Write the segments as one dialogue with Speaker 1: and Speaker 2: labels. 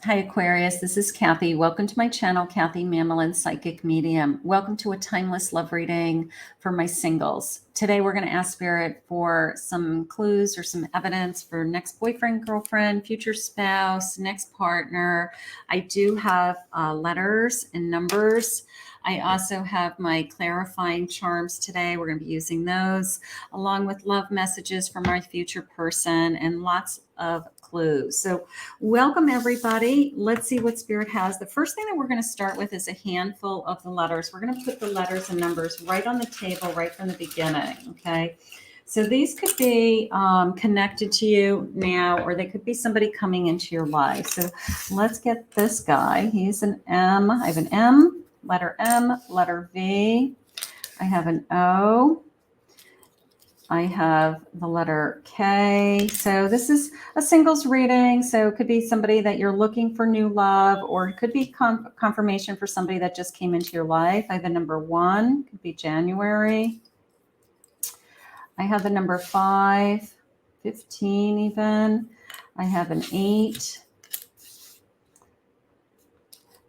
Speaker 1: Hi, Aquarius. This is Kathy. Welcome to my channel, Kathy Mamolen, Psychic Medium. Welcome to a timeless love reading for my singles. Today, we're going to ask Spirit for some clues or some evidence for next boyfriend, girlfriend, future spouse, next partner. I do have letters and numbers. I also have my clarifying charms today. We're going to be using those along with love messages for my future person and lots of clues. So welcome, everybody. Let's see what Spirit has. The first thing that we're going to start with is a handful of the letters. We're going to put the letters and numbers right on the table, right from the beginning, okay? So these could be connected to you now, or they could be somebody coming into your life. So let's get this guy. He's an M. I have an M, letter M, letter V. I have an O. I have the letter K. So this is a singles reading. So it could be somebody that you're looking for new love, or it could be confirmation for somebody that just came into your life. I have a number 1, could be January. I have the number 5, 15 even. I have an 8.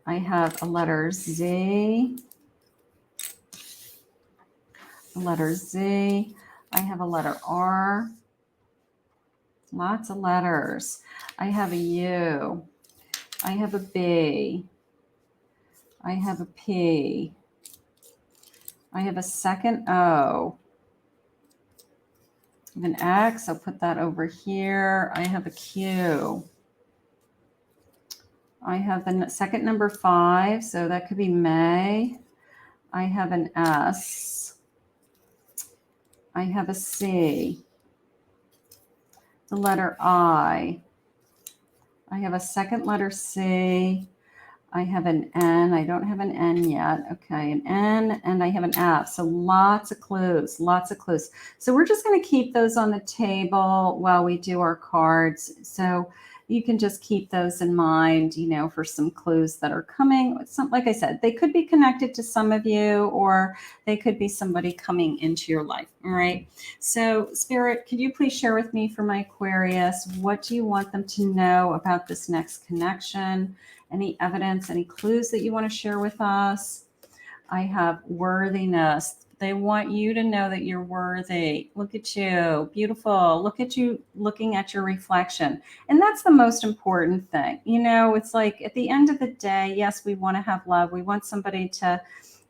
Speaker 1: I have a letter Z. A letter Z. I have a letter R. Lots of letters. I have a U. I have a B. I have a P. I have a second O. I have an X. I'll put that over here. I have a Q. I have the second number 5, so that could be May. I have an S. I have a C. The letter I. I have a second letter C. I have an N. I don't have an N yet. Okay, an N, and I have an F. So lots of clues, lots of clues. So we're just going to keep those on the table while we do our cards. So you can just keep those in mind, you know, for some clues that are coming. Like I said, they could be connected to some of you, or they could be somebody coming into your life. All right. So Spirit, could you please share with me for my Aquarius, what do you want them to know about this next connection? Any evidence, any clues that you want to share with us? I have worthiness. They want you to know that you're worthy. Look at you, beautiful. Look at you looking at your reflection. And that's the most important thing. You know, it's like at the end of the day, yes, we want to have love. We want somebody to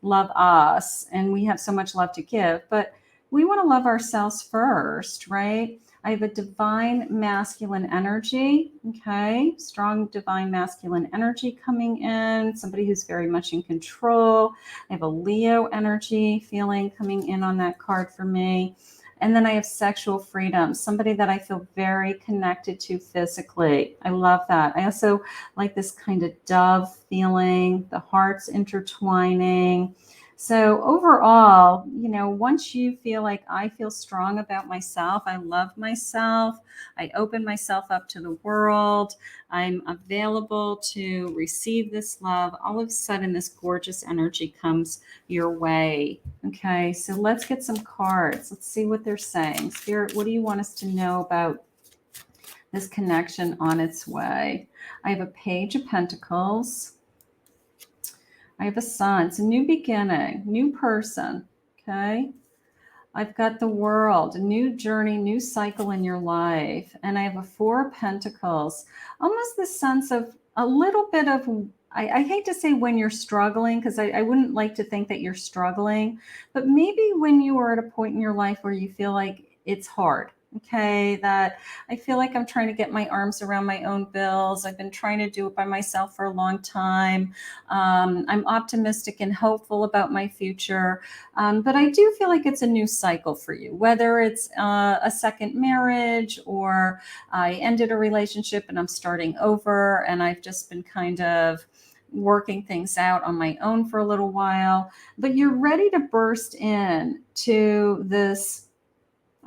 Speaker 1: love us, and we have so much love to give, but we want to love ourselves first, right? I have a divine masculine energy, okay? Strong divine masculine energy coming in, somebody who's very much in control. I have a Leo energy feeling coming in on that card for me. And then I have sexual freedom, somebody that I feel very connected to physically. I love that. I also like this kind of dove feeling, the hearts intertwining. So overall, you know, once you feel like I feel strong about myself, I love myself, I open myself up to the world, I'm available to receive this love, all of a sudden this gorgeous energy comes your way. Okay, so let's get some cards. Let's see what they're saying. Spirit, what do you want us to know about this connection on its way? I have a Page of Pentacles. I have a Sun. It's a new beginning, new person, okay? I've got the World, a new journey, new cycle in your life. And I have a 4 of Pentacles, almost the sense of a little bit of, I hate to say when you're struggling, because I wouldn't like to think that you're struggling, but maybe when you are at a point in your life where you feel like it's hard. Okay, that I feel like I'm trying to get my arms around my own bills. I've been trying to do it by myself for a long time. I'm optimistic and hopeful about my future. But I do feel like it's a new cycle for you, whether it's a second marriage, or I ended a relationship and I'm starting over, and I've just been kind of working things out on my own for a little while. But you're ready to burst in to this,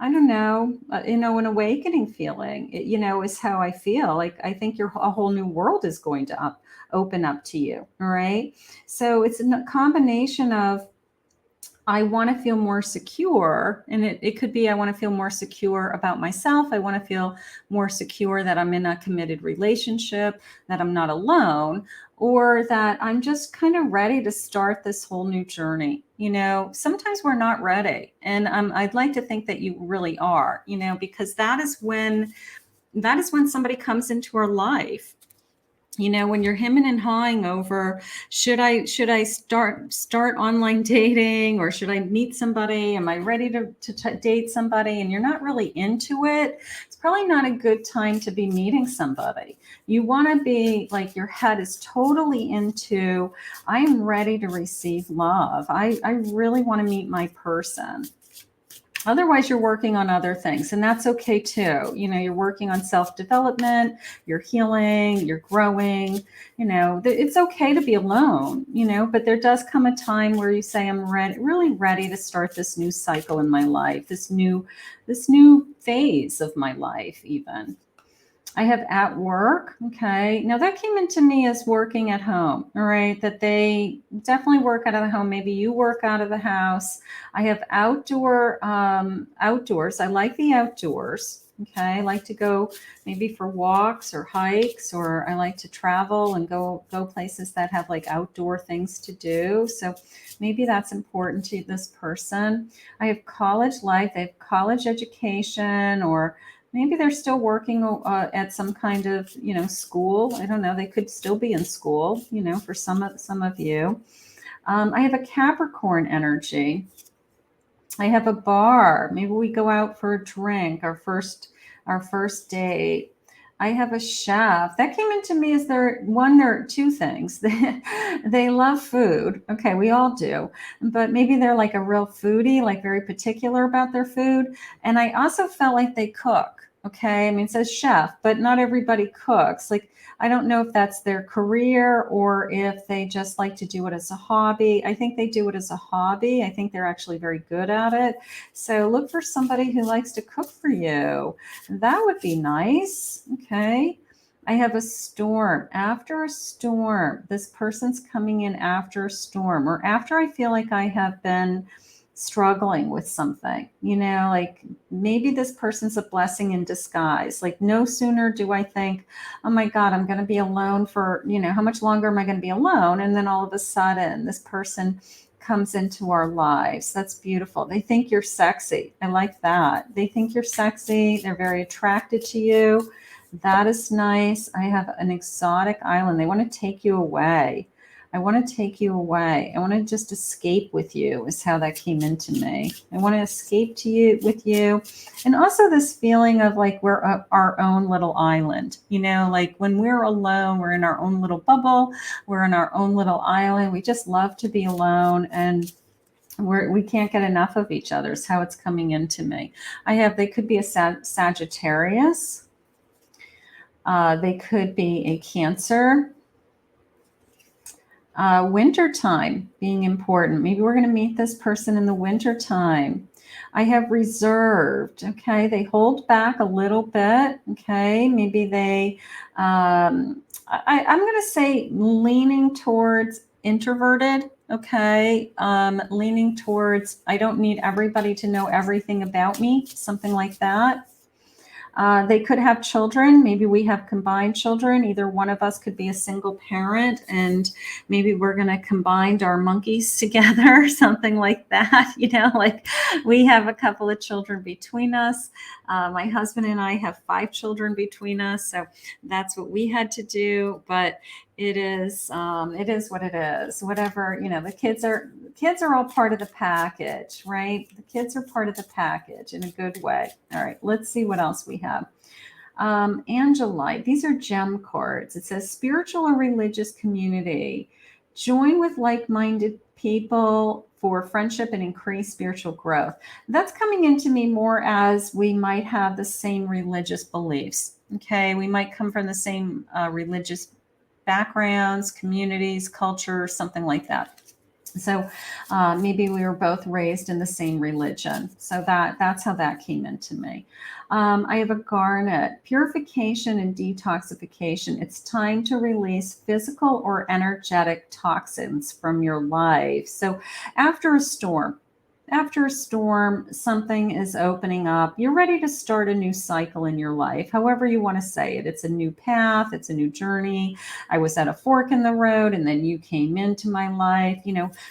Speaker 1: I don't know, you know, an awakening feeling, you know, is how I feel. Like, I think a whole new world is going to open up to you. All right. So it's a combination of I want to feel more secure. And it could be I want to feel more secure about myself. I want to feel more secure that I'm in a committed relationship, that I'm not alone, or that I'm just kind of ready to start this whole new journey. You know, sometimes we're not ready. And I'd like to think that you really are, you know, because that is when somebody comes into our life. You know, when you're hemming and hawing over, should I start online dating, or should I meet somebody? Am I ready to date somebody? And you're not really into it. It's probably not a good time to be meeting somebody. You want to be like, your head is totally into, I am ready to receive love. I really want to meet my person. Otherwise, you're working on other things, and that's okay too. You know, you're working on self-development, you're healing, you're growing. You know, it's okay to be alone, you know, but there does come a time where you say, I'm really ready to start this new cycle in my life, this new phase of my life even. I have at work. Okay. Now that came into me as working at home. All right. That they definitely work out of the home. Maybe you work out of the house. I have outdoors. I like the outdoors. Okay. I like to go maybe for walks or hikes, or I like to travel and go places that have like outdoor things to do. So maybe that's important to this person. I have college life. They have college education, or maybe they're still working at some kind of, you know, school. I don't know. They could still be in school, you know, for some of you. I have a Capricorn energy. I have a bar. Maybe we go out for a drink, our first date. I have a chef. That came into me as there are two things. They love food. Okay, we all do. But maybe they're like a real foodie, like very particular about their food. And I also felt like they cook. Okay, I mean, it says chef, but not everybody cooks. Like, I don't know if that's their career or if they just like to do it as a hobby. I think they do it as a hobby. I think they're actually very good at it. So look for somebody who likes to cook for you. That would be nice. Okay. I have a storm. After a storm, this person's coming in after a storm, or after I feel like I have been struggling with something, you know, like maybe this person's a blessing in disguise. Like, no sooner do I think, oh my God, I'm going to be alone for, you know, how much longer am I going to be alone? And then all of a sudden, this person comes into our lives. That's beautiful. They think you're sexy. I like that. They think you're sexy. They're very attracted to you. That is nice. I have an exotic island. They want to take you away. I want to take you away. I want to just escape with you, is how that came into me. I want to escape to you with you. And also this feeling of like we're our own little island, you know, like when we're alone, we're in our own little bubble. We're in our own little island. We just love to be alone, and we can't get enough of each other, is how it's coming into me. They could be a Sagittarius. They could be a Cancer. Wintertime being important. Maybe we're going to meet this person in the wintertime. I have reserved. Okay. They hold back a little bit. Okay. Maybe they, I'm going to say leaning towards introverted. Okay. Leaning towards, I don't need everybody to know everything about me. Something like that. They could have children. Maybe we have combined children. Either one of us could be a single parent, and maybe we're going to combine our monkeys together, something like that. You know, like we have a couple of children between us. My husband and I have 5 children between us. So that's what we had to do. But it is what it is. Whatever, you know, the kids are all part of the package, right? The kids are part of the package in a good way. All right, let's see what else we have. Angelite, these are gem cards. It says spiritual or religious community. Join with like-minded people for friendship and increased spiritual growth. That's coming into me more as we might have the same religious beliefs. Okay, we might come from the same religious backgrounds, communities, culture, something like that. So maybe we were both raised in the same religion. So that's how that came into me. I have a garnet, purification and detoxification. It's time to release physical or energetic toxins from your life. So after a storm, after a storm, something is opening up. You're ready to start a new cycle in your life, however you want to say it. It's a new path, it's a new journey. I was at a fork in the road and then you came into my life,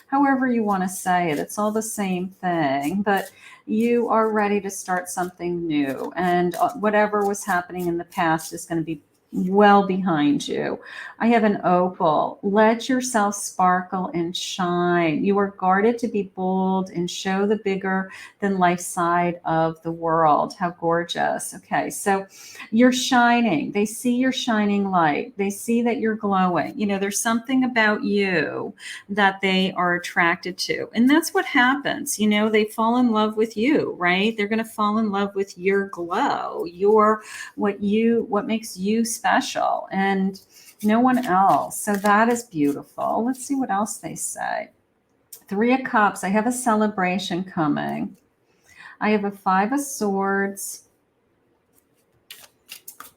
Speaker 1: however you want to say it. It's all the same thing, but you are ready to start something new. And whatever was happening in the past is going to be well behind you. I have an opal. Let yourself sparkle and shine. You are guarded to be bold and show the bigger than life side of the world. How gorgeous. Okay, so you're shining. They see your shining light. They see that you're glowing. There's something about you that they are attracted to. And that's what happens. They fall in love with you, right? They're going to fall in love with your glow, what makes you special, and no one else. So that is beautiful. Let's see what else they say. 3 of Cups. I have a celebration coming. I have a 5 of Swords.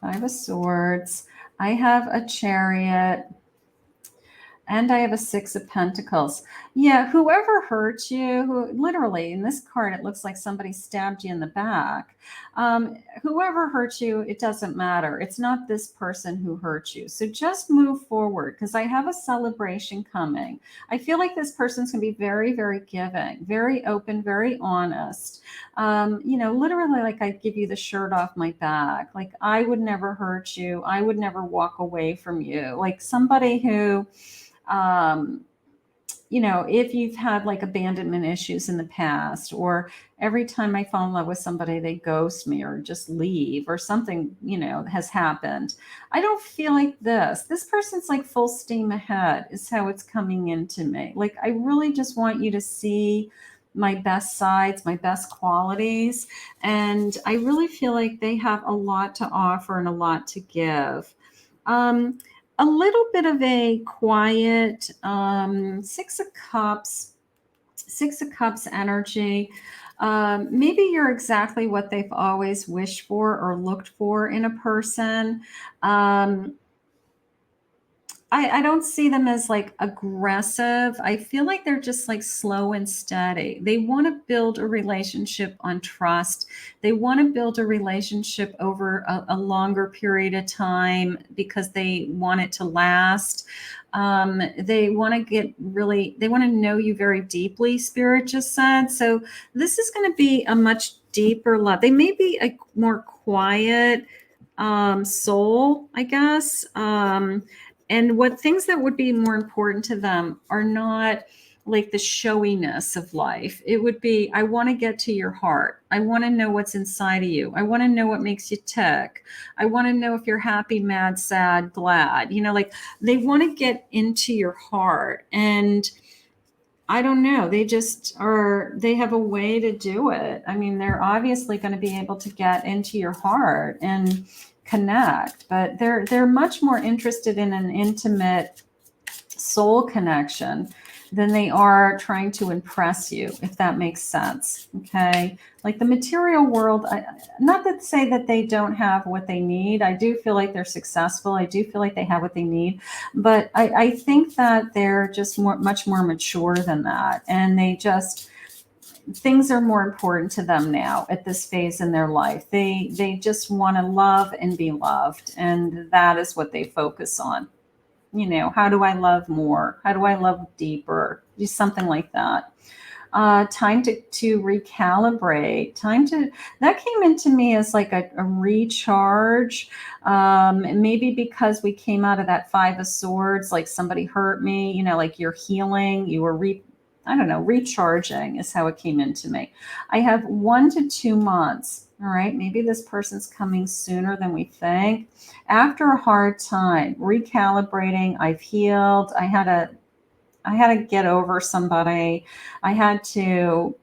Speaker 1: 5 of Swords. I have a Chariot. And I have a 6 of Pentacles. Yeah, whoever hurt you, literally in this card, it looks like somebody stabbed you in the back. Whoever hurt you, it doesn't matter. It's not this person who hurt you. So just move forward, because I have a celebration coming. I feel like this person's going to be very, very giving, very open, very honest. Literally like I give you the shirt off my back. Like I would never hurt you. I would never walk away from you. Like somebody who... if you've had like abandonment issues in the past, or every time I fall in love with somebody, they ghost me or just leave, or something, has happened. I don't feel like this. This person's like full steam ahead is how it's coming into me. Like, I really just want you to see my best sides, my best qualities. And I really feel like they have a lot to offer and a lot to give. A little bit of a quiet 6 of Cups energy. Maybe you're exactly what they've always wished for or looked for in a person. I don't see them as like aggressive. I feel like they're just like slow and steady. They want to build a relationship on trust. They want to build a relationship over a longer period of time because they want it to last. They want to know you very deeply, Spirit just said. So this is going to be a much deeper love. They may be a more quiet soul, I guess. And what things that would be more important to them are not like the showiness of life. It would be, I want to get to your heart. I want to know what's inside of you. I want to know what makes you tick. I want to know if you're happy, mad, sad, glad. Like they want to get into your heart. And I don't know. They have a way to do it. I mean, they're obviously going to be able to get into your heart and connect, but they're much more interested in an intimate soul connection than they are trying to impress you, if that makes sense. Okay. Like the material world, not to say that they don't have what they need. I do feel like they're successful. I do feel like they have what they need, but I think that they're just much more mature than that. And things are more important to them now at this phase in their life. They just want to love and be loved. And that is what they focus on. How do I love more? How do I love deeper? Just something like that. Time to recalibrate. That came into me as like a recharge. Maybe because we came out of that 5 of Swords, like somebody hurt me, like you're healing, you were recharging is how it came into me. I have 1 to 2 months. All right. Maybe this person's coming sooner than we think. After a hard time, recalibrating, I've healed. I had to get over somebody. I had to,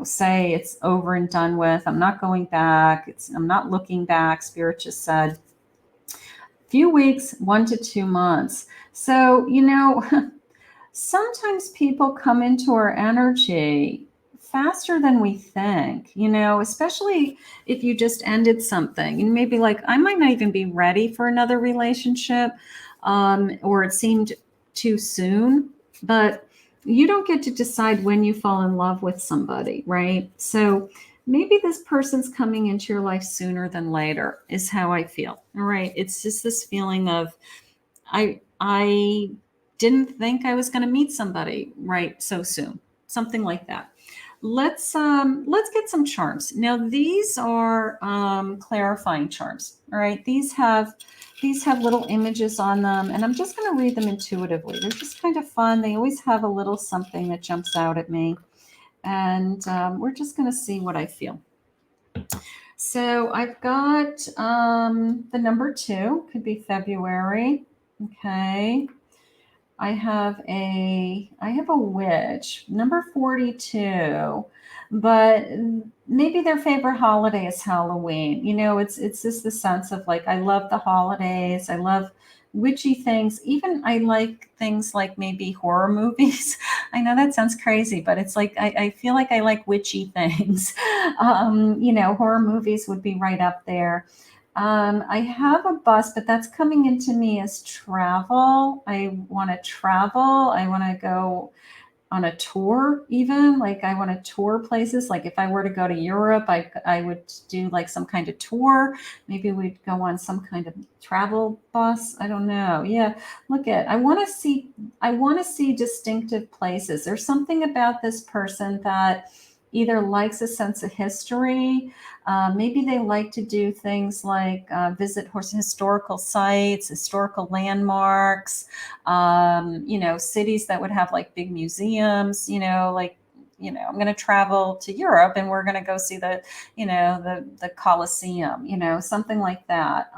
Speaker 1: say it's over and done with. I'm not going back. I'm not looking back. Spirit just said few weeks, 1 to 2 months. So, sometimes people come into our energy faster than we think, especially if you just ended something and maybe like, I might not even be ready for another relationship, or it seemed too soon, but you don't get to decide when you fall in love with somebody, right? So maybe this person's coming into your life sooner than later is how I feel. All right. It's just this feeling of I didn't think I was going to meet somebody right so soon. Something like that. Let's get some charms. Now these are clarifying charms. All right. These have little images on them, and I'm just going to read them intuitively. They're just kind of fun. They always have a little something that jumps out at me, and we're just going to see what I feel. So I've got the number 2, could be February. Okay. I have a witch, number 42, but maybe their favorite holiday is Halloween. You know, it's just the sense of like, I love the holidays. I love witchy things. Even I like things like maybe horror movies. I know that sounds crazy, but it's like I feel like I like witchy things. Horror movies would be right up there. I have a bus, but that's coming into me as travel. I want to travel. I want to go on a tour, even like I want to tour places. Like if I were to go to Europe, I would do like some kind of tour. Maybe we'd go on some kind of travel bus. I don't know. Yeah, look at. I want to see distinctive places. There's something about this person that either likes a sense of history. Maybe they like to do things like visit historical sites, historical landmarks, cities that would have like big museums, I'm going to travel to Europe and we're going to go see the Colosseum, something like that.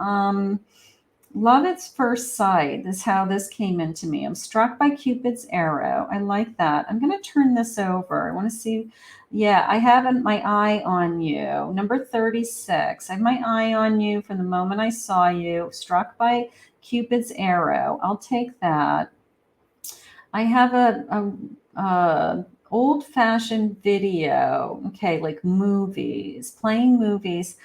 Speaker 1: Love at first sight is how this came into me. I'm struck by Cupid's arrow. I like that. I'm going to turn this over. I want to see. Yeah, I have my eye on you. Number 36. I have my eye on you from the moment I saw you. Struck by Cupid's arrow. I'll take that. I have a old-fashioned video. Okay, like movies, playing movies.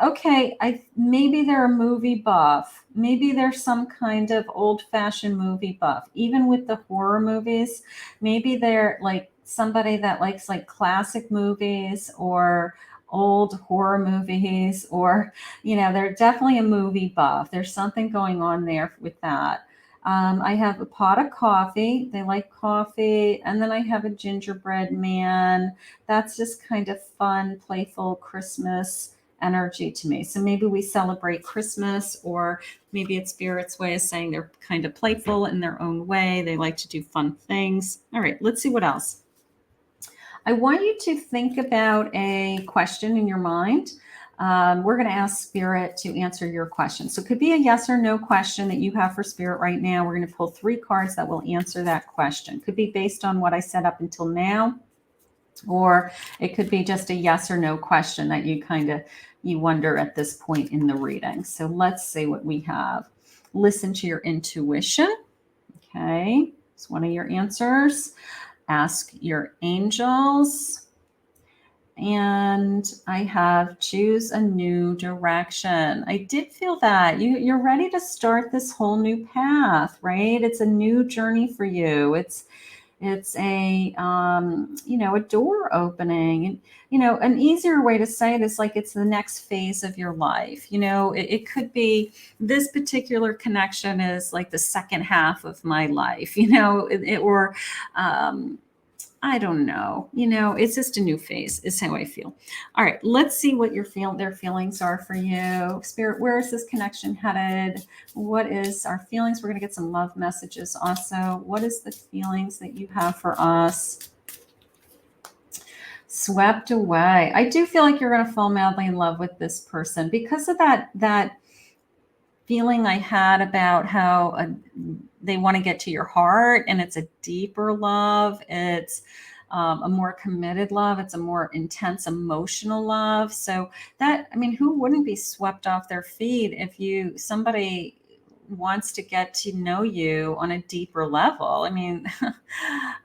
Speaker 1: Okay, maybe they're a movie buff. Maybe they're some kind of old-fashioned movie buff. Even with the horror movies, maybe they're like somebody that likes like classic movies or old horror movies, or they're definitely a movie buff. There's something going on there with that. I have a pot of coffee. They like coffee. And then I have a gingerbread man. That's just kind of fun, playful Christmas energy to me. So maybe we celebrate Christmas, or maybe it's Spirit's way of saying they're kind of playful in their own way. They like to do fun things. All right, let's see what else. I want you to think about a question in your mind. We're going to ask Spirit to answer your question. So it could be a yes or no question that you have for Spirit right now. We're going to pull 3 cards that will answer that question. Could be based on what I said up until now, or it could be just a yes or no question that you wonder at this point in the reading. So let's see what we have. Listen to your intuition. Okay, it's one of your answers. Ask your angels. And I have choose a new direction. I did feel that you're ready to start this whole new path, right? It's a new journey for you. It's a a door opening, and an easier way to say it is like it's the next phase of your life. It could be this particular connection is like the second half of my life, or I don't know. It's just a new phase is how I feel. All right, let's see what their feelings are for you. Spirit, where is this connection headed? What is our feelings? We're going to get some love messages also. What is the feelings that you have for us? Swept away. I do feel like you're going to fall madly in love with this person because of that feeling I had about how they want to get to your heart, and it's a deeper love. It's a more committed love. It's a more intense emotional love. So who wouldn't be swept off their feet if somebody wants to get to know you on a deeper level?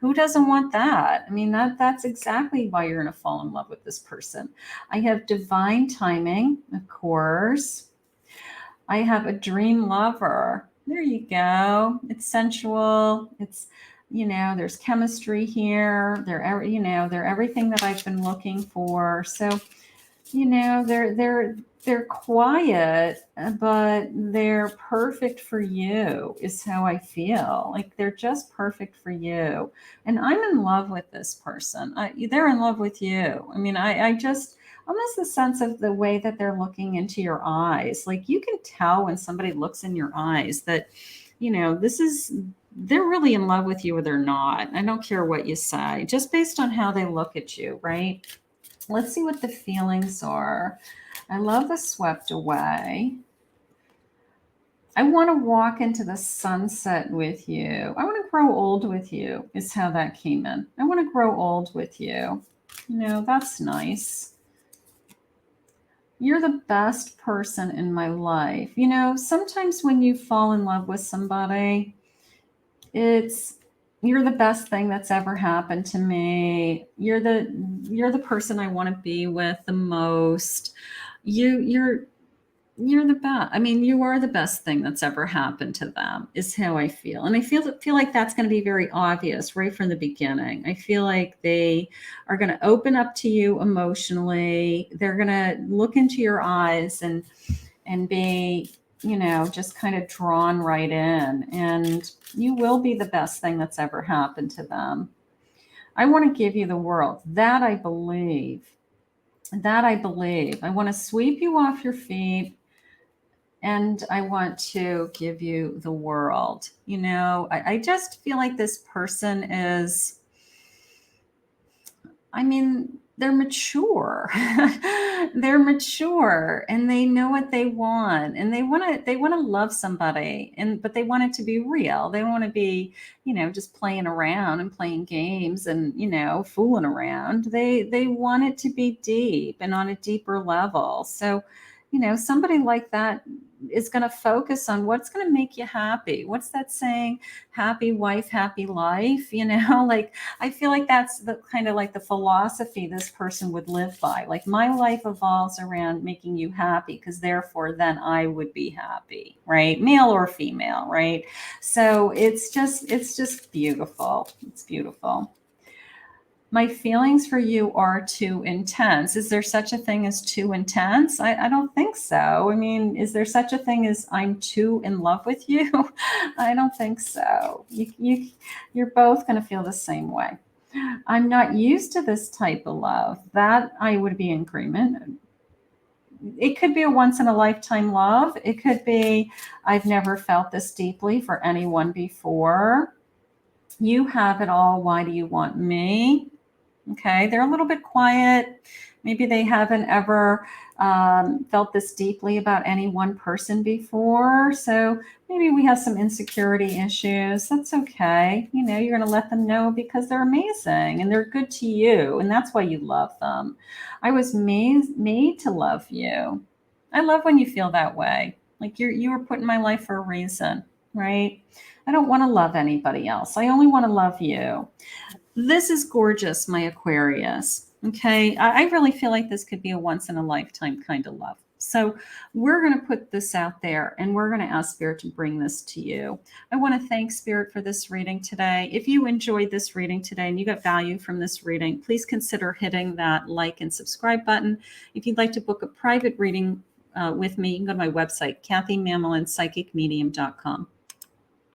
Speaker 1: Who doesn't want that? That's exactly why you're going to fall in love with this person. I have divine timing, of course. I have a dream lover. There you go. It's sensual. It's You know, there's chemistry here. They're everything that I've been looking for. So, you know, they're quiet, but they're perfect for you is how I feel. Like they're just perfect for you. And I'm in love with this person. They're in love with you. I mean, I just almost the sense of the way that they're looking into your eyes. Like you can tell when somebody looks in your eyes that, you know, they're really in love with you or they're not. I don't care what you say, just based on how they look at you, right? Let's see what the feelings are. I love the swept away. I want to walk into the sunset with you. I want to grow old with you, is how that came in. I want to grow old with you. You know, that's nice. You're the best person in my life. You know, sometimes when you fall in love with somebody, you're the best thing that's ever happened to me. You're the person I want to be with the most. You're the best. I mean, you are the best thing that's ever happened to them, is how I feel. And I feel like that's going to be very obvious right from the beginning. I feel like they are going to open up to you emotionally. They're going to look into your eyes and be, you know, just kind of drawn right in. And you will be the best thing that's ever happened to them. I want to give you the world. That I believe. That I believe. I want to sweep you off your feet. And I want to give you the world. You know, I just feel like this person is, I mean, they're mature. They're mature and they know what they want and they want to love somebody but they want it to be real. They don't want to be, you know, just playing around and playing games and, you know, fooling around. They want it to be deep and on a deeper level. So, you know, somebody like that is going to focus on what's going to make you happy. What's that saying? Happy wife, happy life, you know, like I feel like that's the kind of like the philosophy this person would live by. Like my life evolves around making you happy because therefore then I would be happy, right? Male or female, right? So it's just beautiful. It's beautiful. My feelings for you are too intense. Is there such a thing as too intense? I don't think so. I mean, is there such a thing as I'm too in love with you? I don't think so. You're both going to feel the same way. I'm not used to this type of love. That I would be in agreement. It could be a once in a lifetime love. It could be, I've never felt this deeply for anyone before. You have it all. Why do you want me? Okay, they're a little bit quiet. Maybe they haven't ever felt this deeply about any one person before. So maybe we have some insecurity issues. That's okay. You know, you're going to let them know because they're amazing and they're good to you. And that's why you love them. I was made to love you. I love when you feel that way. Like you were put in my life for a reason, right? I don't want to love anybody else. I only want to love you. This is gorgeous, my Aquarius. Okay, I really feel like this could be a once in a lifetime kind of love. So we're going to put this out there and we're going to ask Spirit to bring this to you. I want to thank Spirit for this reading today. If you enjoyed this reading today and you got value from this reading, please consider hitting that like and subscribe button. If you'd like to book a private reading with me, you can go to my website, KathyMamolenPsychicMedium.com.